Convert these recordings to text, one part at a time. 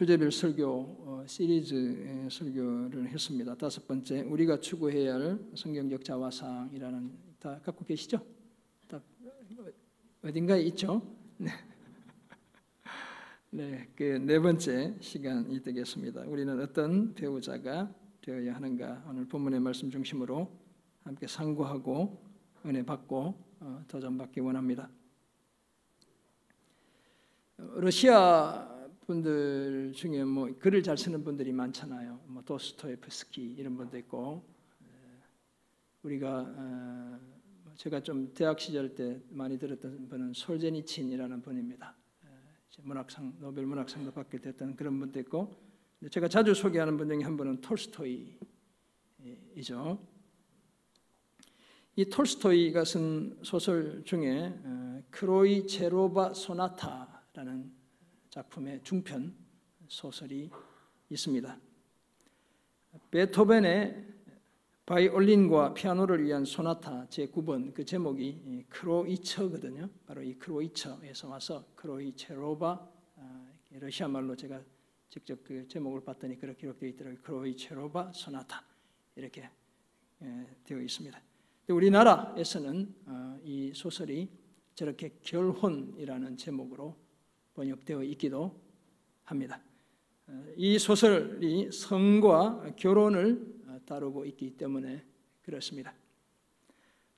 주제별 설교 시리즈 설교를 했습니다. 5번째, 우리가 추구해야 할 성경적 자화상이라는, 다 갖고 계시죠? 다 어딘가에 있죠? 네. 네, 그 4번째 시간이 되겠습니다. 우리는 어떤 배우자가 되어야 하는가, 오늘 본문의 말씀 중심으로 함께 상고하고 은혜 받고 도전받기 원합니다. 러시아 분들 중에 뭐 글을 잘 쓰는 분들이 많잖아요. 뭐 도스토옙스키 이런 분도 있고, 우리가 제가 좀 대학 시절 때 많이 들었던 분은 솔제니친이라는 분입니다. 문학상, 노벨 문학상도 받게 됐던 그런 분도 있고, 제가 자주 소개하는 분 중에 한 분은 톨스토이이죠. 이 톨스토이가 쓴 소설 중에 크로이체로바 소나타라는 작품의 중편 소설이 있습니다. 베토벤의 바이올린과 피아노를 위한 소나타 제9번, 그 제목이 크로이처거든요. 바로 이 크로이처에서 와서 크로이체로바, 러시아 말로 제가 직접 그 제목을 봤더니 그렇게 기록되어 있더라고요. 크로이체로바 소나타 이렇게 되어 있습니다. 우리나라에서는 이 소설이 저렇게 결혼이라는 제목으로 번역되어 있기도 합니다. 이 소설이 성과 결혼을 다루고 있기 때문에 그렇습니다.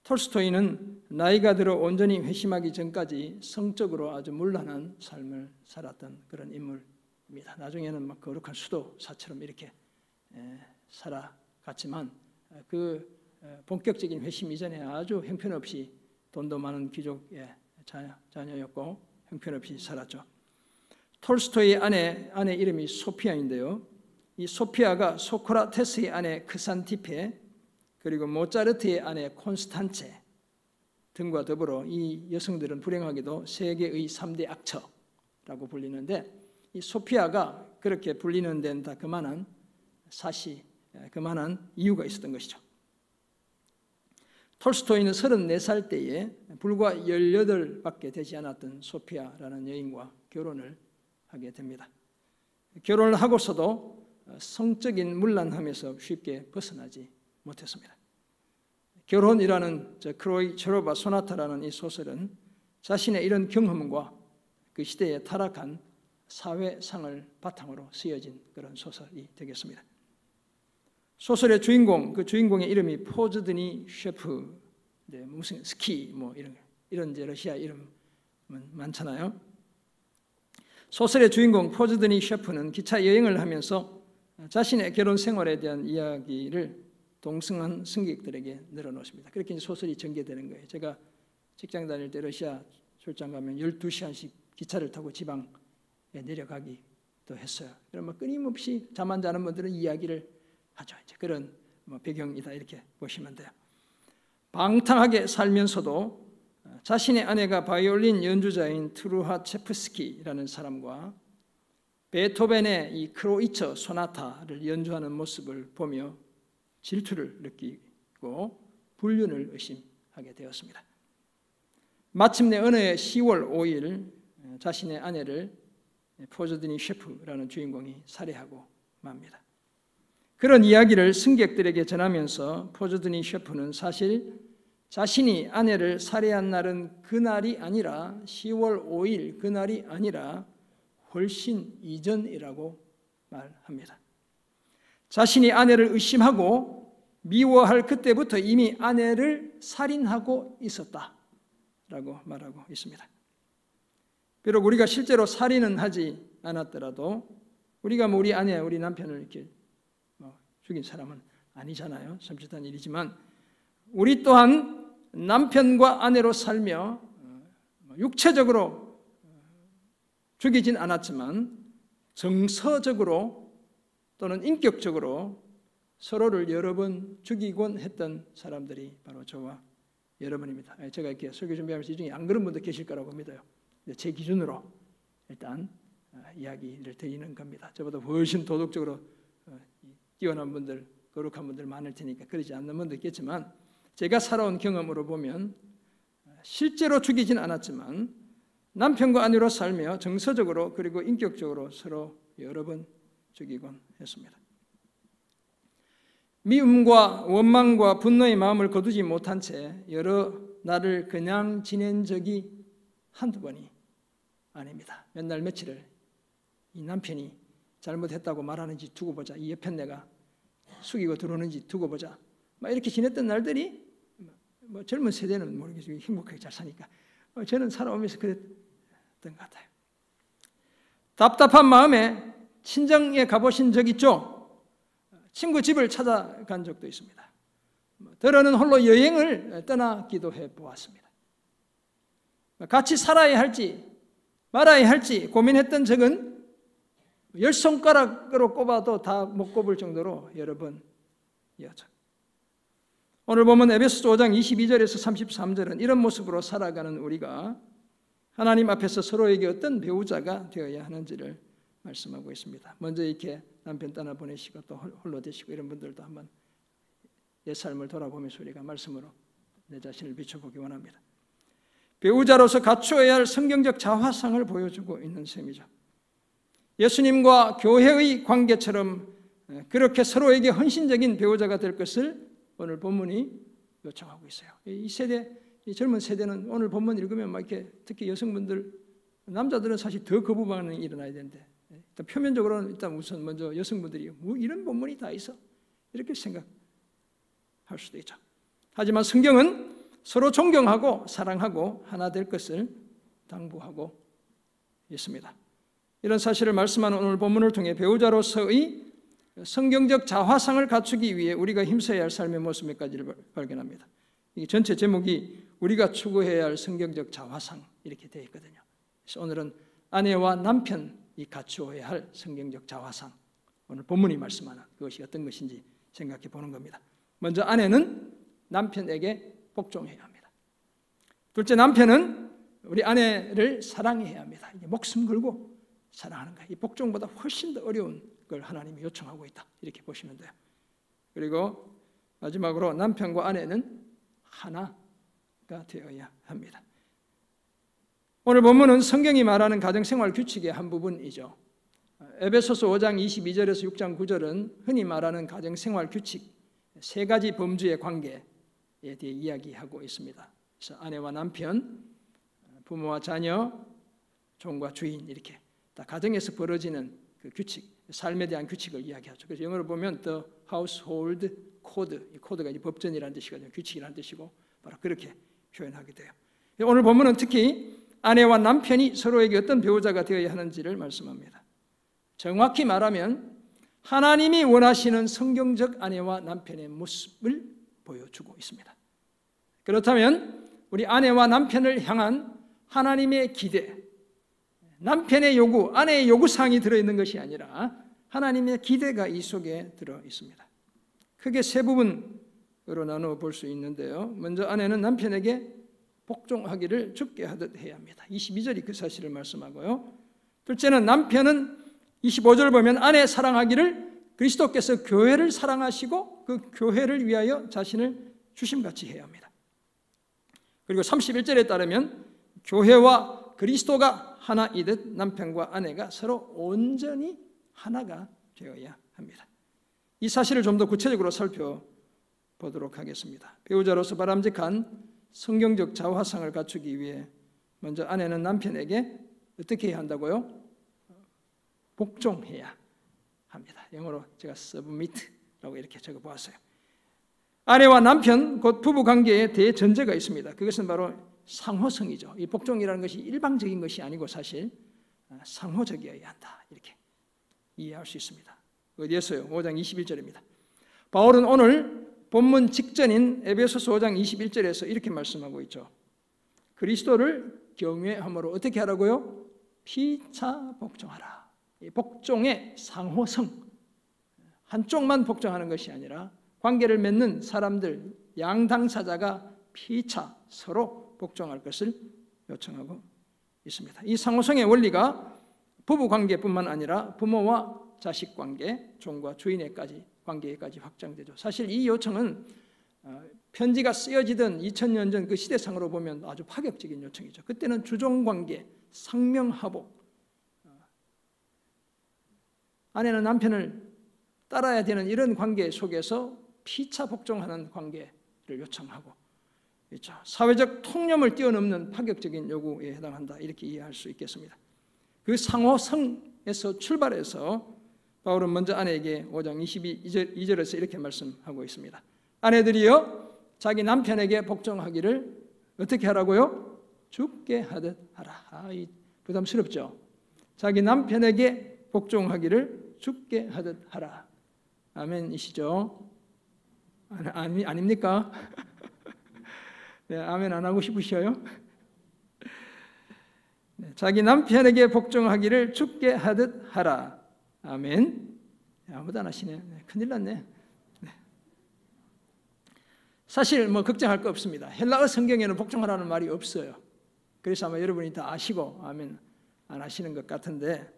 톨스토이는 나이가 들어 온전히 회심하기 전까지 성적으로 아주 문란한 삶을 살았던 그런 인물입니다. 나중에는 막 거룩한 수도사처럼 이렇게 살아갔지만 그 본격적인 회심 이전에 아주 형편없이 돈도 많은 귀족의 자녀였고 형편없이 살았죠. 톨스토이의 아내 이름이 소피아인데요. 이 소피아가 소크라테스의 아내 크산티페, 그리고 모차르트의 아내 콘스탄체 등과 더불어 이 여성들은 불행하게도 세계의 3대 악처라고 불리는데, 이 소피아가 그렇게 불리는 데는 다 그만한 이유가 있었던 것이죠. 톨스토이는 34살 때에 불과 18밖에 되지 않았던 소피아라는 여인과 결혼을 하게 됩니다. 결혼을 하고서도 성적인 문란함에서 쉽게 벗어나지 못했습니다. 결혼이라는 크로이체로바 소나타라는 이 소설은 자신의 이런 경험과 그 시대의 타락한 사회상을 바탕으로 쓰여진 그런 소설이 되겠습니다. 소설의 주인공, 그 주인공의 이름이 포즈드니 셰프, 무슨 스키 뭐 이런 이제 러시아 이름은 많잖아요. 소설의 주인공 포즈드니 셰프는 기차 여행을 하면서 자신의 결혼 생활에 대한 이야기를 동승한 승객들에게 늘어놓습니다. 그렇게 이제 소설이 전개되는 거예요. 제가 직장 다닐 때 러시아 출장 가면 12시간씩 기차를 타고 지방에 내려가기도 했어요. 그러면 끊임없이 잠 안 자는 분들은 이야기를 하죠. 이제 그런 배경이다 이렇게 보시면 돼요. 방탕하게 살면서도 자신의 아내가 바이올린 연주자인 트루하체프스키라는 사람과 베토벤의 이 크로이처 소나타를 연주하는 모습을 보며 질투를 느끼고 불륜을 의심하게 되었습니다. 마침내 어느 해 10월 5일 자신의 아내를 포즈드니 셰프라는 주인공이 살해하고 맙니다. 그런 이야기를 승객들에게 전하면서 포즈드니 셰프는 사실 자신이 아내를 살해한 날은 그날이 아니라 10월 5일 그날이 아니라 훨씬 이전이라고 말합니다. 자신이 아내를 의심하고 미워할 그때부터 이미 아내를 살인하고 있었다라고 말하고 있습니다. 비록 우리가 실제로 살인은 하지 않았더라도 우리가 우리 아내, 우리 남편을 이렇게 죽인 사람은 아니잖아요. 섬찟한 일이지만 우리 또한 남편과 아내로 살며 육체적으로 죽이진 않았지만 정서적으로 또는 인격적으로 서로를 여러 번 죽이곤 했던 사람들이 바로 저와 여러분입니다. 제가 이렇게 설교 준비하면서 이 중에 안 그런 분도 계실 거라고 믿어요. 제 기준으로 일단 이야기를 드리는 겁니다. 저보다 훨씬 도덕적으로 뛰어난 분들, 거룩한 분들 많을 테니까 그러지 않는 분도 있겠지만 제가 살아온 경험으로 보면 실제로 죽이진 않았지만 남편과 아내로 살며 정서적으로 그리고 인격적으로 서로 여러 번 죽이곤 했습니다. 미움과 원망과 분노의 마음을 거두지 못한 채 여러 날을 그냥 지낸 적이 한두 번이 아닙니다. 몇 날 며칠을 이 남편이 잘못했다고 말하는지 두고 보자, 이 옆에 내가 숙이고 들어오는지 두고 보자, 막 이렇게 지냈던 날들이 뭐 젊은 세대는 모르겠지만 행복하게 잘 사니까 저는 살아오면서 그랬던 것 같아요. 답답한 마음에 친정에 가보신 적 있죠? 친구 집을 찾아간 적도 있습니다. 더러는 홀로 여행을 떠나기도 해보았습니다. 같이 살아야 할지 말아야 할지 고민했던 적은 10손가락으로 꼽아도 다 못 꼽을 정도로 여러 번이었죠. 오늘 보면 에베소서 5장 22절에서 33절은 이런 모습으로 살아가는 우리가 하나님 앞에서 서로에게 어떤 배우자가 되어야 하는지를 말씀하고 있습니다. 먼저 이렇게 남편 떠나보내시고 또 홀로 되시고 이런 분들도 한번 옛 삶을 돌아보면서 우리가 말씀으로 내 자신을 비춰보기 원합니다. 배우자로서 갖추어야 할 성경적 자화상을 보여주고 있는 셈이죠. 예수님과 교회의 관계처럼 그렇게 서로에게 헌신적인 배우자가 될 것을 오늘 본문이 요청하고 있어요. 이 세대, 이 젊은 세대는 오늘 본문 읽으면 막 이렇게 특히 여성분들, 남자들은 사실 더 거부 반응이 일어나야 되는데 일단 표면적으로는 일단 우선 먼저 여성분들이 뭐 이런 본문이 다 있어? 이렇게 생각할 수도 있죠. 하지만 성경은 서로 존경하고 사랑하고 하나 될 것을 당부하고 있습니다. 이런 사실을 말씀하는 오늘 본문을 통해 배우자로서의 성경적 자화상을 갖추기 위해 우리가 힘써야 할 삶의 모습 몇 가지를 발견합니다. 이 전체 제목이 우리가 추구해야 할 성경적 자화상 이렇게 되어 있거든요. 그래서 오늘은 아내와 남편이 갖추어야 할 성경적 자화상, 오늘 본문이 말씀하는 그것이 어떤 것인지 생각해 보는 겁니다. 먼저 아내는 남편에게 복종해야 합니다. 둘째, 남편은 우리 아내를 사랑해야 합니다. 이게 목숨 걸고 사랑하는 거예요. 이 복종보다 훨씬 더 어려운 걸 하나님이 요청하고 있다, 이렇게 보시면 돼요. 그리고 마지막으로 남편과 아내는 하나가 되어야 합니다. 오늘 본문은 성경이 말하는 가정생활 규칙의 한 부분이죠. 에베소서 5장 22절에서 6장 9절은 흔히 말하는 가정생활 규칙 세 가지 범주의 관계에 대해 이야기하고 있습니다. 그래서 아내와 남편, 부모와 자녀, 종과 주인, 이렇게 다 가정에서 벌어지는 그 규칙, 삶에 대한 규칙을 이야기하죠. 그래서 영어로 보면 the household code, 이 코드가 이제 법전이라는 뜻이거든요. 규칙이라는 뜻이고 바로 그렇게 표현하게 돼요. 오늘 본문은 특히 아내와 남편이 서로에게 어떤 배우자가 되어야 하는지를 말씀합니다. 정확히 말하면 하나님이 원하시는 성경적 아내와 남편의 모습을 보여주고 있습니다. 그렇다면 우리 아내와 남편을 향한 하나님의 기대, 남편의 요구, 아내의 요구사항이 들어있는 것이 아니라 하나님의 기대가 이 속에 들어 있습니다. 크게 세 부분으로 나누어 볼 수 있는데요. 먼저 아내는 남편에게 복종하기를 죽게 하듯 해야 합니다. 22절이 그 사실을 말씀하고요. 둘째는 남편은 25절 보면 아내 사랑하기를 그리스도께서 교회를 사랑하시고 그 교회를 위하여 자신을 주심같이 해야 합니다. 그리고 31절에 따르면 교회와 그리스도가 하나이듯 남편과 아내가 서로 온전히 하나가 되어야 합니다. 이 사실을 좀 더 구체적으로 살펴보도록 하겠습니다. 배우자로서 바람직한 성경적 자화상을 갖추기 위해 먼저 아내는 남편에게 어떻게 해야 한다고요? 복종해야 합니다. 영어로 제가 submit라고 이렇게 적어보았어요. 아내와 남편, 곧 부부관계에 대전제가 있습니다. 그것은 바로 상호성이죠. 이 복종이라는 것이 일방적인 것이 아니고 사실 상호적이어야 한다, 이렇게 이해할 수 있습니다. 어디에서요? 5장 21절입니다. 바울은 오늘 본문 직전인 에베소서 5장 21절에서 이렇게 말씀하고 있죠. 그리스도를 경외함으로 어떻게 하라고요? 피차 복종하라. 이 복종의 상호성, 한쪽만 복종하는 것이 아니라 관계를 맺는 사람들, 양 당사자가 피차 서로 복종할 것을 요청하고 있습니다. 이 상호성의 원리가 부부 관계뿐만 아니라 부모와 자식 관계, 종과 주인의 관계까지 확장되죠. 사실 이 요청은 편지가 쓰여지던 2000년 전 그 시대상으로 보면 아주 파격적인 요청이죠. 그때는 주종관계, 상명하복, 아내는 남편을 따라야 되는 이런 관계 속에서 피차 복종하는 관계를 요청하고 있죠. 사회적 통념을 뛰어넘는 파격적인 요구에 해당한다, 이렇게 이해할 수 있겠습니다. 그 상호성에서 출발해서 바울은 먼저 아내에게 5장 22절에서 이렇게 말씀하고 있습니다. 아내들이여 자기 남편에게 복종하기를 어떻게 하라고요? 죽게 하듯 하라. 부담스럽죠? 자기 남편에게 복종하기를 죽게 하듯 하라. 아멘이시죠? 아닙니까? 네, 아멘 안 하고 싶으셔요? 네, 자기 남편에게 복종하기를 죽게 하듯 하라. 아멘. 아무도 안 하시네. 네, 큰일 났네. 네. 사실 뭐 걱정할 거 없습니다. 헬라어 성경에는 복종하라는 말이 없어요. 그래서 아마 여러분이 다 아시고 아멘 안 하시는 것 같은데,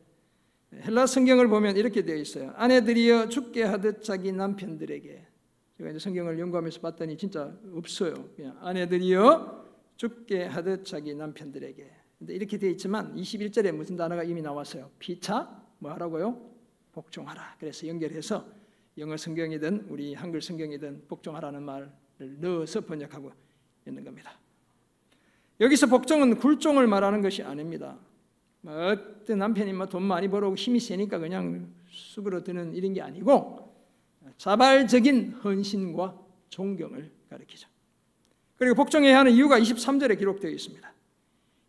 헬라 성경을 보면 이렇게 되어 있어요. 아내들이여 죽게 하듯 자기 남편들에게. 제가 이제 성경을 연구하면서 봤더니 진짜 없어요. 그냥 아내들이여 죽게 하듯 자기 남편들에게. 근데 이렇게 되어 있지만 21절에 무슨 단어가 이미 나왔어요. 피차 뭐 하라고요? 복종하라. 그래서 연결해서 영어 성경이든 우리 한글 성경이든 복종하라는 말을 넣어서 번역하고 있는 겁니다. 여기서 복종은 굴종을 말하는 것이 아닙니다. 어떤 남편이 돈 많이 벌어오고 힘이 세니까 그냥 수그러드는 이런 게 아니고 자발적인 헌신과 존경을 가리키죠. 그리고 복종해야 하는 이유가 23절에 기록되어 있습니다.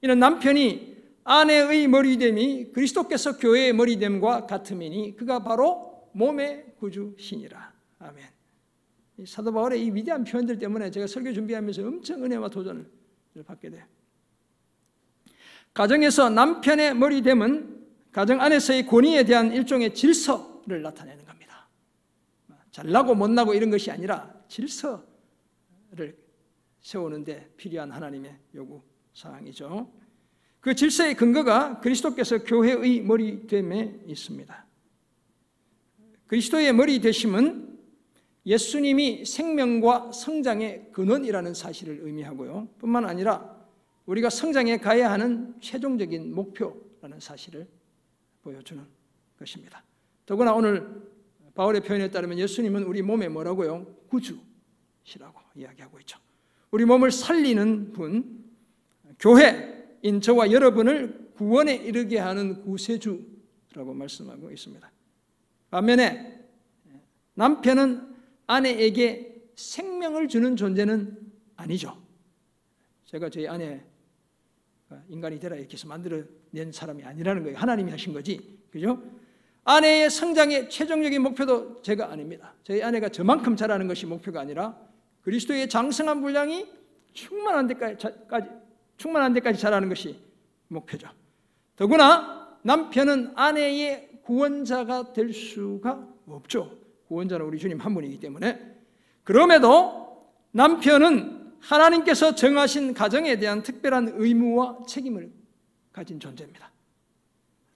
이는 남편이 아내의 머리됨이 그리스도께서 교회의 머리됨과 같음이니 그가 바로 몸의 구주시니라. 아멘. 사도 바울의 이 위대한 표현들 때문에 제가 설교 준비하면서 엄청 은혜와 도전을 받게 돼요. 가정에서 남편의 머리됨은 가정 안에서의 권위에 대한 일종의 질서를 나타내는 겁니다. 잘나고 못나고 이런 것이 아니라 질서를 세우는데 필요한 하나님의 요구 사항이죠. 그 질서의 근거가 그리스도께서 교회의 머리됨에 있습니다. 그리스도의 머리 되심은 예수님이 생명과 성장의 근원이라는 사실을 의미하고요. 뿐만 아니라 우리가 성장해 가야 하는 최종적인 목표라는 사실을 보여주는 것입니다. 더구나 오늘 바울의 표현에 따르면 예수님은 우리 몸에 뭐라고요? 구주시라고 이야기하고 있죠. 우리 몸을 살리는 분, 교회인 저와 여러분을 구원에 이르게 하는 구세주라고 말씀하고 있습니다. 반면에 남편은 아내에게 생명을 주는 존재는 아니죠. 제가 저희 아내 인간이 되라 이렇게 해서 만들어낸 사람이 아니라는 거예요. 하나님이 하신 거지. 그죠? 아내의 성장의 최종적인 목표도 제가 아닙니다. 저희 아내가 저만큼 자라는 것이 목표가 아니라 그리스도의 장성한 분량이 충만한 데까지 자라는 것이 목표죠. 더구나 남편은 아내의 구원자가 될 수가 없죠. 구원자는 우리 주님 한 분이기 때문에. 그럼에도 남편은 하나님께서 정하신 가정에 대한 특별한 의무와 책임을 가진 존재입니다.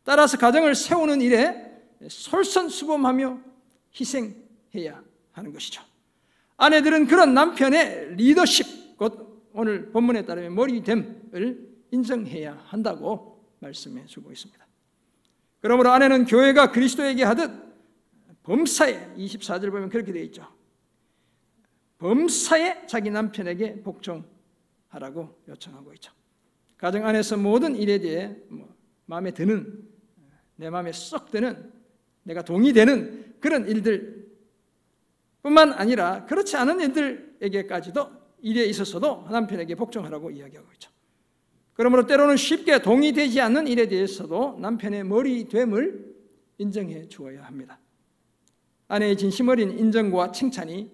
따라서 가정을 세우는 일에 솔선수범하며 희생해야 하는 것이죠. 아내들은 그런 남편의 리더십, 곧 오늘 본문에 따르면 머리됨을 인정해야 한다고 말씀해 주고 있습니다. 그러므로 아내는 교회가 그리스도에게 하듯 범사에 24절 보면 그렇게 되어 있죠. 범사에 자기 남편에게 복종하라고 요청하고 있죠. 가정 안에서 모든 일에 대해 마음에 드는, 내 마음에 쏙 드는, 내가 동의되는 그런 일들 뿐만 아니라 그렇지 않은 일들에게까지도 일에 있어서도 남편에게 복종하라고 이야기하고 있죠. 그러므로 때로는 쉽게 동의되지 않는 일에 대해서도 남편의 머리됨을 인정해 주어야 합니다. 아내의 진심 어린 인정과 칭찬이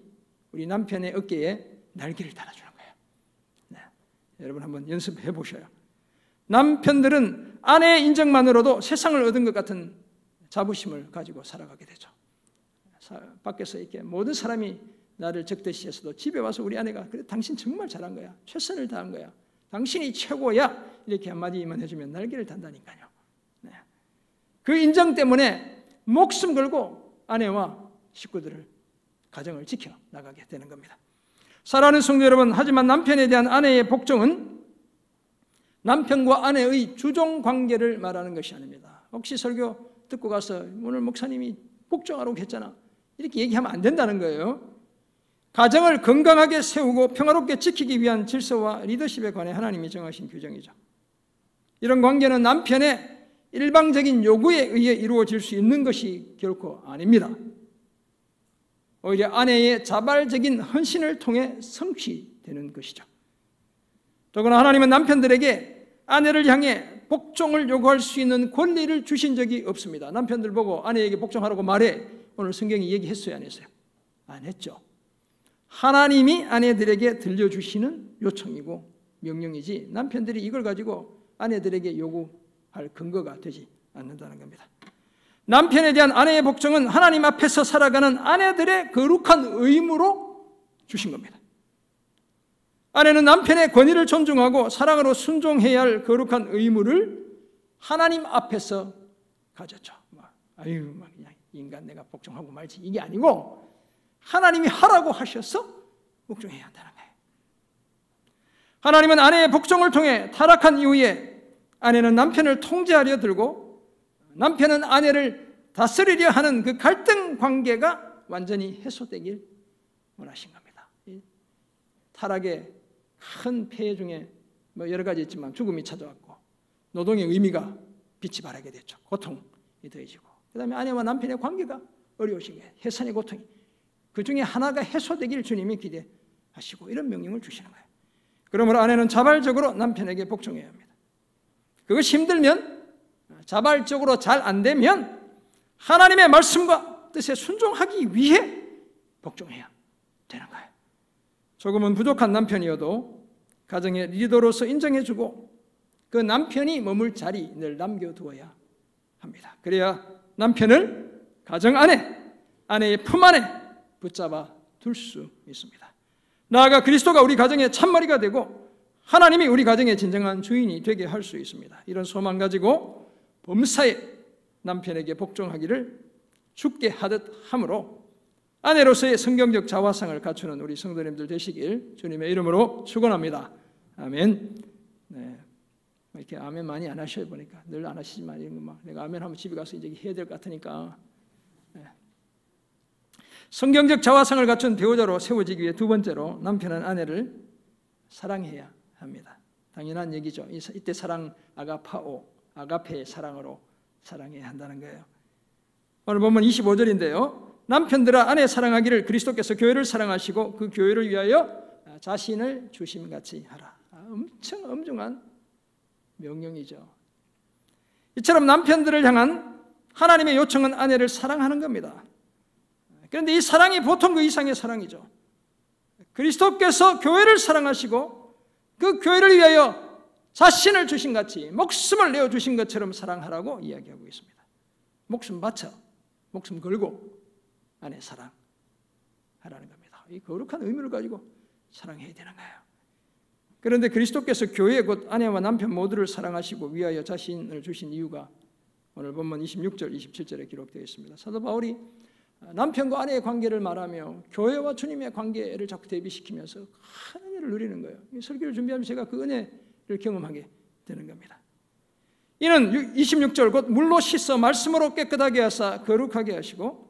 우리 남편의 어깨에 날개를 달아주는 거예요. 네. 여러분 한번 연습해 보셔요. 남편들은 아내의 인정만으로도 세상을 얻은 것 같은 자부심을 가지고 살아가게 되죠. 밖에서 이렇게 모든 사람이 나를 적대시해서도 집에 와서 우리 아내가 그래 당신 정말 잘한 거야. 최선을 다한 거야. 당신이 최고야. 이렇게 한마디만 해주면 날개를 단다니까요. 네. 그 인정 때문에 목숨 걸고 아내와 식구들을, 가정을 지켜 나가게 되는 겁니다. 사랑하는 성도 여러분, 하지만 남편에 대한 아내의 복종은 남편과 아내의 주종 관계를 말하는 것이 아닙니다. 혹시 설교 듣고 가서 오늘 목사님이 복종하라고 했잖아, 이렇게 얘기하면 안 된다는 거예요. 가정을 건강하게 세우고 평화롭게 지키기 위한 질서와 리더십에 관해 하나님이 정하신 규정이죠. 이런 관계는 남편의 일방적인 요구에 의해 이루어질 수 있는 것이 결코 아닙니다. 오히려 아내의 자발적인 헌신을 통해 성취되는 것이죠. 더구나 하나님은 남편들에게 아내를 향해 복종을 요구할 수 있는 권리를 주신 적이 없습니다. 남편들 보고 아내에게 복종하라고 말해, 오늘 성경이 얘기했어요, 안 했어요? 안 했죠. 하나님이 아내들에게 들려주시는 요청이고 명령이지 남편들이 이걸 가지고 아내들에게 요구할 근거가 되지 않는다는 겁니다. 남편에 대한 아내의 복종은 하나님 앞에서 살아가는 아내들의 거룩한 의무로 주신 겁니다. 아내는 남편의 권위를 존중하고 사랑으로 순종해야 할 거룩한 의무를 하나님 앞에서 가졌죠. 아유, 그냥 인간 내가 복종하고 말지, 이게 아니고 하나님이 하라고 하셔서 복종해야 한다는 거예요. 하나님은 아내의 복종을 통해 타락한 이후에 아내는 남편을 통제하려 들고 남편은 아내를 다스리려 하는 그 갈등 관계가 완전히 해소되길 원하신 겁니다. 타락의 큰 폐해 중에 여러 가지 있지만 죽음이 찾아왔고 노동의 의미가 빛이 발하게 됐죠. 고통이 더해지고, 그 다음에 아내와 남편의 관계가 어려우신 거예요. 해산의 고통이. 그 중에 하나가 해소되길 주님이 기대하시고 이런 명령을 주시는 거예요. 그러므로 아내는 자발적으로 남편에게 복종해야 합니다. 그것이 힘들면, 자발적으로 잘 안 되면 하나님의 말씀과 뜻에 순종하기 위해 복종해야 되는 거예요. 조금은 부족한 남편이어도 가정의 리더로서 인정해주고 그 남편이 머물 자리 늘 남겨두어야 합니다. 그래야 남편을 가정 안에, 아내의 품 안에 붙잡아 둘 수 있습니다. 나아가 그리스도가 우리 가정의 참머리가 되고 하나님이 우리 가정의 진정한 주인이 되게 할 수 있습니다. 이런 소망 가지고 범사에 남편에게 복종하기를 죽게 하듯 함으로 아내로서의 성경적 자화상을 갖추는 우리 성도님들 되시길 주님의 이름으로 축원합니다. 아멘. 네. 이렇게 아멘 많이 안 하셔요. 보니까 늘 안 하시지만 이런 거 막 내가 아멘 하면 집에 가서 이제 해야 될 것 같으니까. 네. 성경적 자화상을 갖춘 배우자로 세워지기 위해 두 번째로 남편은 아내를 사랑해야 합니다. 당연한 얘기죠. 이때 사랑 아가파오, 아가페의 사랑으로 사랑해야 한다는 거예요. 오늘 본문 25절인데요. 남편들아 아내 사랑하기를 그리스도께서 교회를 사랑하시고 그 교회를 위하여 자신을 주심같이 하라. 엄청 엄중한 명령이죠. 이처럼 남편들을 향한 하나님의 요청은 아내를 사랑하는 겁니다. 그런데 이 사랑이 보통 그 이상의 사랑이죠. 그리스도께서 교회를 사랑하시고 그 교회를 위하여 자신을 주신 같이 목숨을 내어주신 것처럼 사랑하라고 이야기하고 있습니다. 목숨 바쳐, 목숨 걸고 아내 사랑하라는 겁니다. 이 거룩한 의무를 가지고 사랑해야 되는 거예요. 그런데 그리스도께서 교회 곧 아내와 남편 모두를 사랑하시고 위하여 자신을 주신 이유가 오늘 본문 26절, 27절에 기록되어 있습니다. 사도 바울이 남편과 아내의 관계를 말하며 교회와 주님의 관계를 자꾸 대비시키면서 큰 은혜를 누리는 거예요. 이 설교를 준비하면서 제가 그 은혜를 경험하게 되는 겁니다. 이는 26절 곧 물로 씻어 말씀으로 깨끗하게 하사 거룩하게 하시고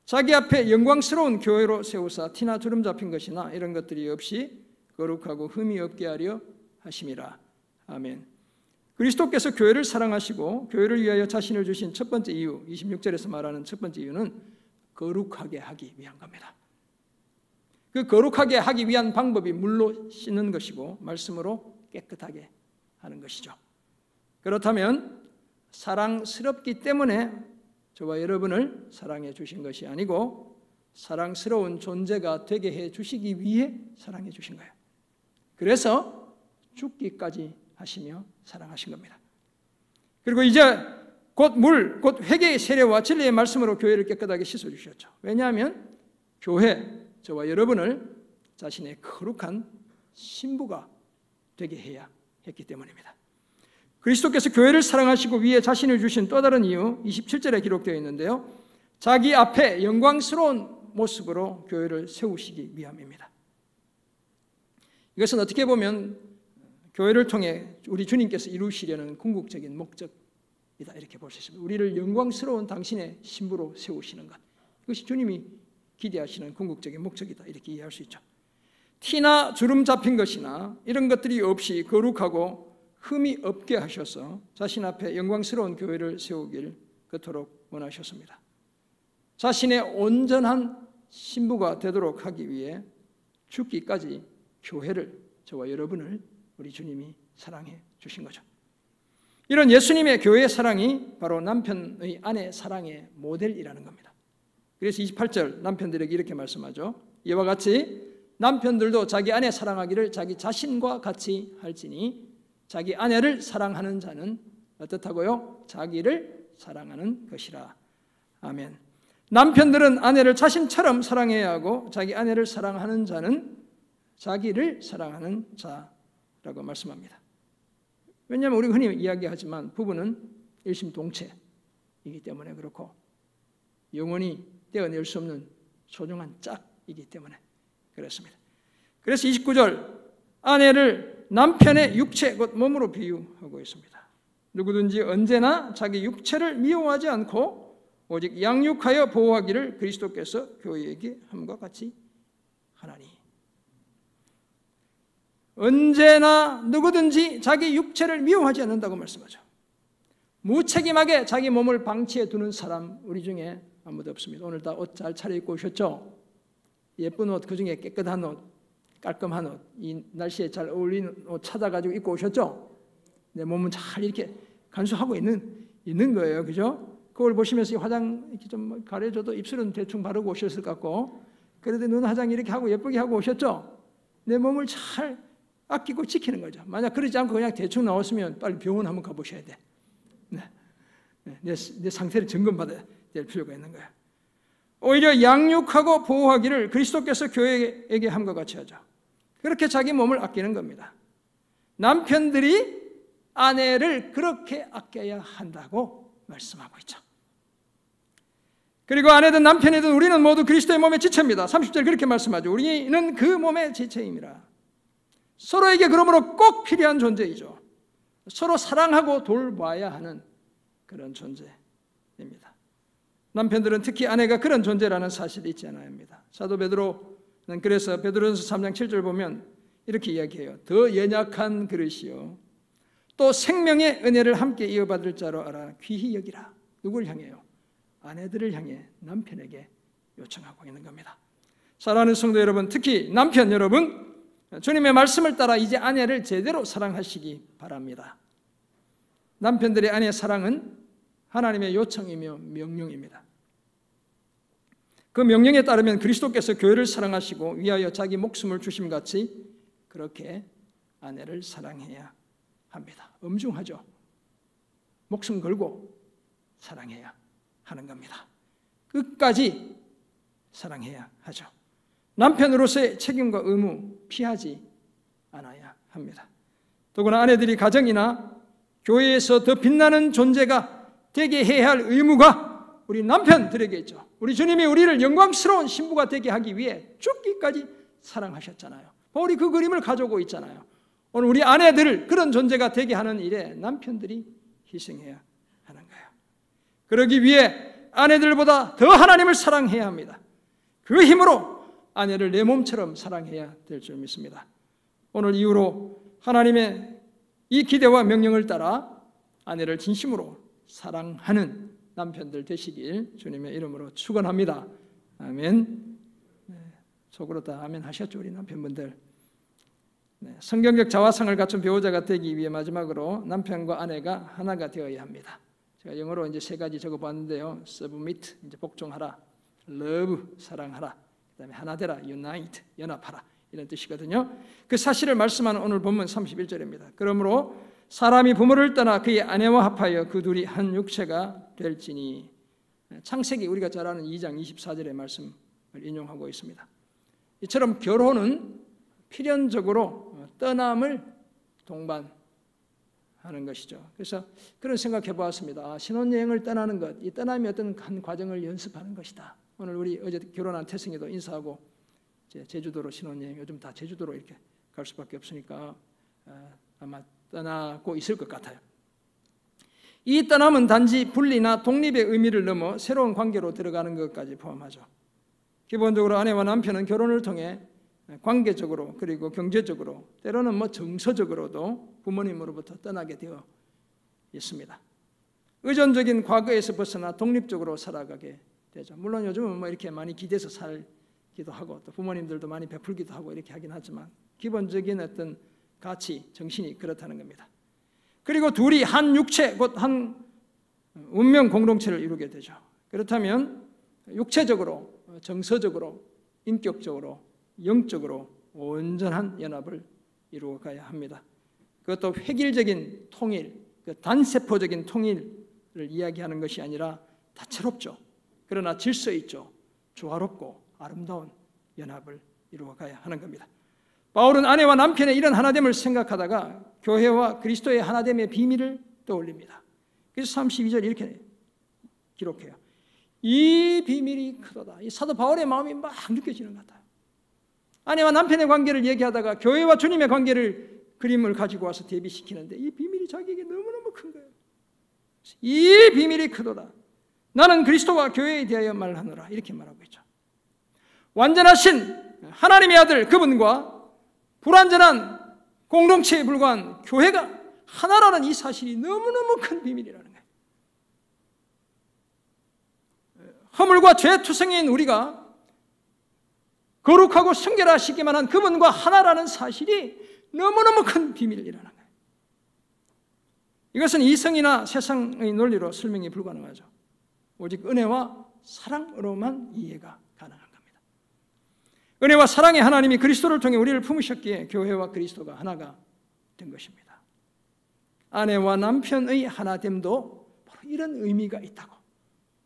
자기 앞에 영광스러운 교회로 세우사 티나 주름 잡힌 것이나 이런 것들이 없이 거룩하고 흠이 없게 하려 하심이라. 아멘. 그리스도께서 교회를 사랑하시고 교회를 위하여 자신을 주신 첫 번째 이유, 26절에서 말하는 첫 번째 이유는 거룩하게 하기 위한 겁니다. 그 거룩하게 하기 위한 방법이 물로 씻는 것이고 말씀으로 깨끗하게 하는 것이죠. 그렇다면 사랑스럽기 때문에 저와 여러분을 사랑해 주신 것이 아니고 사랑스러운 존재가 되게 해 주시기 위해 사랑해 주신 거예요. 그래서 죽기까지 하시며 사랑하신 겁니다. 그리고 이제 곧 회개의 세례와 진리의 말씀으로 교회를 깨끗하게 씻어주셨죠. 왜냐하면 교회, 저와 여러분을 자신의 거룩한 신부가 되게 해야 했기 때문입니다. 그리스도께서 교회를 사랑하시고 위에 자신을 주신 또 다른 이유 27절에 기록되어 있는데요. 자기 앞에 영광스러운 모습으로 교회를 세우시기 위함입니다. 이것은 어떻게 보면 교회를 통해 우리 주님께서 이루시려는 궁극적인 목적입니다. 이렇게 볼 수 있습니다. 우리를 영광스러운 당신의 신부로 세우시는 것, 이것이 주님이 기대하시는 궁극적인 목적이다, 이렇게 이해할 수 있죠. 티나 주름 잡힌 것이나 이런 것들이 없이 거룩하고 흠이 없게 하셔서 자신 앞에 영광스러운 교회를 세우길 그토록 원하셨습니다. 자신의 온전한 신부가 되도록 하기 위해 죽기까지 교회를, 저와 여러분을 우리 주님이 사랑해 주신 거죠. 이런 예수님의 교회의 사랑이 바로 남편의 아내 사랑의 모델이라는 겁니다. 그래서 28절 남편들에게 이렇게 말씀하죠. 이와 같이 남편들도 자기 아내 사랑하기를 자기 자신과 같이 할지니 자기 아내를 사랑하는 자는 어떻다고요? 자기를 사랑하는 것이라. 아멘. 남편들은 아내를 자신처럼 사랑해야 하고 자기 아내를 사랑하는 자는 자기를 사랑하는 자라고 말씀합니다. 왜냐하면 우리가 흔히 이야기하지만 부부는 일심동체이기 때문에 그렇고 영원히 떼어낼 수 없는 소중한 짝이기 때문에 그렇습니다. 그래서 29절 아내를 남편의 육체 곧 몸으로 비유하고 있습니다. 누구든지 언제나 자기 육체를 미워하지 않고 오직 양육하여 보호하기를 그리스도께서 교회에게 함과 같이 하나니. 언제나 누구든지 자기 육체를 미워하지 않는다고 말씀하죠. 무책임하게 자기 몸을 방치해 두는 사람 우리 중에 아무도 없습니다. 오늘 다 옷 잘 차려입고 오셨죠? 예쁜 옷, 그중에 깨끗한 옷, 깔끔한 옷, 이 날씨에 잘 어울리는 옷 찾아가지고 입고 오셨죠? 내 몸은 잘 이렇게 간수하고 있는 거예요. 그죠? 그걸 보시면서 화장 이렇게 좀 가려줘도 입술은 대충 바르고 오셨을 것 같고, 그래도 눈 화장 이렇게 하고 예쁘게 하고 오셨죠? 내 몸을 잘 아끼고 지키는 거죠. 만약 그러지 않고 그냥 대충 나왔으면 빨리 병원 한번 가보셔야 돼. 내 상태를 점검받아야 될 필요가 있는 거예요. 오히려 양육하고 보호하기를 그리스도께서 교회에게 함과 같이 하죠. 그렇게 자기 몸을 아끼는 겁니다. 남편들이 아내를 그렇게 아껴야 한다고 말씀하고 있죠. 그리고 아내든 남편이든 우리는 모두 그리스도의 몸의 지체입니다. 30절 그렇게 말씀하죠. 우리는 그 몸의 지체임이라. 서로에게 그러므로 꼭 필요한 존재이죠. 서로 사랑하고 돌봐야 하는 그런 존재입니다. 남편들은 특히 아내가 그런 존재라는 사실이 있지 않아야 합니다. 사도 베드로는 그래서 베드로전서 3장 7절 보면 이렇게 이야기해요. 더 연약한 그릇이요 또 생명의 은혜를 함께 이어받을 자로 알아 귀히 여기라. 누구를 향해요? 아내들을 향해 남편에게 요청하고 있는 겁니다. 사랑하는 성도 여러분, 특히 남편 여러분, 주님의 말씀을 따라 이제 아내를 제대로 사랑하시기 바랍니다. 남편들의 아내의 사랑은 하나님의 요청이며 명령입니다. 그 명령에 따르면 그리스도께서 교회를 사랑하시고 위하여 자기 목숨을 주심같이 그렇게 아내를 사랑해야 합니다. 엄중하죠. 목숨 걸고 사랑해야 하는 겁니다. 끝까지 사랑해야 하죠. 남편으로서의 책임과 의무 피하지 않아야 합니다. 더구나 아내들이 가정이나 교회에서 더 빛나는 존재가 되게 해야 할 의무가 우리 남편들에게 있죠. 우리 주님이 우리를 영광스러운 신부가 되게 하기 위해 죽기까지 사랑하셨잖아요. 바울이 그 그림을 가져오고 있잖아요. 오늘 우리 아내들을 그런 존재가 되게 하는 일에 남편들이 희생해야 하는 거예요. 그러기 위해 아내들보다 더 하나님을 사랑해야 합니다. 그 힘으로 아내를 내 몸처럼 사랑해야 될 줄 믿습니다. 오늘 이후로 하나님의 이 기대와 명령을 따라 아내를 진심으로 사랑하는 남편들 되시길 주님의 이름으로 축원합니다. 아멘. 속으로 다 아멘 하셨죠, 우리 남편분들. 성경적 자화상을 갖춘 배우자가 되기 위해 마지막으로 남편과 아내가 하나가 되어야 합니다. 제가 영어로 이제 3가지 적어봤는데요. submit, 이제 복종하라, love, 사랑하라, 그다음에 하나 되라, unite, 연합하라, 이런 뜻이거든요. 그 사실을 말씀하는 오늘 본문 31절입니다. 그러므로 사람이 부모를 떠나 그의 아내와 합하여 그 둘이 한 육체가 될지니. 창세기 우리가 잘 아는 2장 24절의 말씀을 인용하고 있습니다. 이처럼 결혼은 필연적으로 떠남을 동반하는 것이죠. 그래서 그런 생각해 보았습니다. 신혼여행을 떠나는 것, 이 떠남이 어떤 한 과정을 연습하는 것이다. 오늘 우리 어제 결혼한 태승이도 인사하고 제주도로 신혼여행, 요즘 다 제주도로 이렇게 갈 수밖에 없으니까 아마 떠나고 있을 것 같아요. 이 떠남은 단지 분리나 독립의 의미를 넘어 새로운 관계로 들어가는 것까지 포함하죠. 기본적으로 아내와 남편은 결혼을 통해 관계적으로 그리고 경제적으로 때로는 정서적으로도 부모님으로부터 떠나게 되어 있습니다. 의존적인 과거에서 벗어나 독립적으로 살아가게 되죠. 물론 요즘은 이렇게 많이 기대서 살기도 하고 또 부모님들도 많이 베풀기도 하고 이렇게 하긴 하지만 기본적인 어떤 가치, 정신이 그렇다는 겁니다. 그리고 둘이 한 육체, 곧 한 운명 공동체를 이루게 되죠. 그렇다면 육체적으로, 정서적으로, 인격적으로, 영적으로 온전한 연합을 이루어가야 합니다. 그것도 획일적인 통일, 단세포적인 통일을 이야기하는 것이 아니라 다채롭죠. 그러나 질서 있죠. 조화롭고 아름다운 연합을 이루어가야 하는 겁니다. 바울은 아내와 남편의 이런 하나됨을 생각하다가 교회와 그리스도의 하나됨의 비밀을 떠올립니다. 그래서 32절 이렇게 기록해요. 이 비밀이 크도다. 이 사도 바울의 마음이 막 느껴지는 것 같아요. 아내와 남편의 관계를 얘기하다가 교회와 주님의 관계를 그림을 가지고 와서 대비시키는데 이 비밀이 자기에게 너무너무 큰 거예요. 이 비밀이 크도다. 나는 그리스도와 교회에 대하여 말하노라. 이렇게 말하고 있죠. 완전하신 하나님의 아들 그분과 불완전한 공동체에 불과한 교회가 하나라는 이 사실이 너무너무 큰 비밀이라는 거예요. 허물과 죄 투성이인 우리가 거룩하고 순결하시기만 한 그분과 하나라는 사실이 너무너무 큰 비밀이라는 거예요. 이것은 이성이나 세상의 논리로 설명이 불가능하죠. 오직 은혜와 사랑으로만 이해가 가능한 겁니다. 은혜와 사랑의 하나님이 그리스도를 통해 우리를 품으셨기에 교회와 그리스도가 하나가 된 것입니다. 아내와 남편의 하나됨도 바로 이런 의미가 있다고.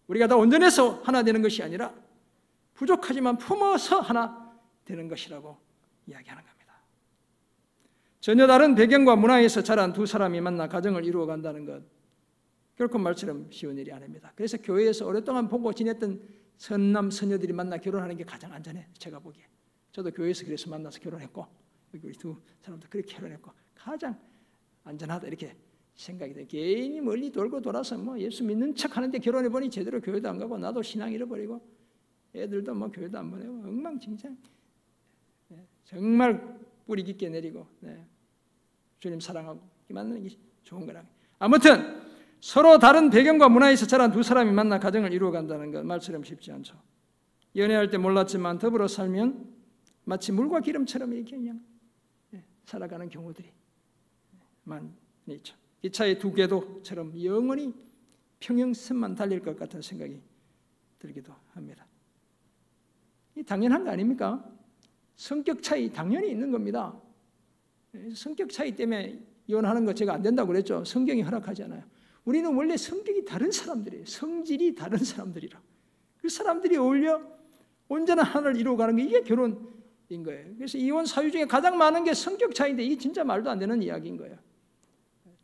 우리가 다 온전해서 하나 되는 것이 아니라 부족하지만 품어서 하나 되는 것이라고 이야기하는 겁니다. 전혀 다른 배경과 문화에서 자란 두 사람이 만나 가정을 이루어간다는 것 결코 말처럼 쉬운 일이 아닙니다. 그래서 교회에서 오랫동안 보고 지냈던 선남 선녀들이 만나 결혼하는 게 가장 안전해. 제가 보기에. 저도 교회에서 그래서 만나서 결혼했고 여기 우리 두 사람도 그렇게 결혼했고 가장 안전하다 이렇게 생각이 돼요. 개인이 멀리 돌고 돌아서 예수 믿는 척 하는데 결혼해 보니 제대로 교회도 안 가고 나도 신앙 잃어버리고 애들도 교회도 안 보내고 엉망진창. 정말 뿌리 깊게 내리고 주님 사랑하고 만나는 게 좋은 거라. 아무튼 서로 다른 배경과 문화에서 자란 두 사람이 만나 가정을 이루어간다는 것 말처럼 쉽지 않죠. 연애할 때 몰랐지만 더불어 살면 마치 물과 기름처럼 이렇게 그냥 살아가는 경우들이 많이 있죠. 기차의 두 궤도처럼 영원히 평행선만 달릴 것 같은 생각이 들기도 합니다. 이 당연한 거 아닙니까? 성격 차이 당연히 있는 겁니다. 성격 차이 때문에 이혼하는 거 제가 안 된다고 그랬죠. 성경이 허락하지 않아요. 우리는 원래 성격이 다른 사람들이에요. 성질이 다른 사람들이라. 그 사람들이 어울려 온전한 하나를 이루어가는 게 이게 결혼인 거예요. 그래서 이혼 사유 중에 가장 많은 게 성격 차이인데 이게 진짜 말도 안 되는 이야기인 거예요.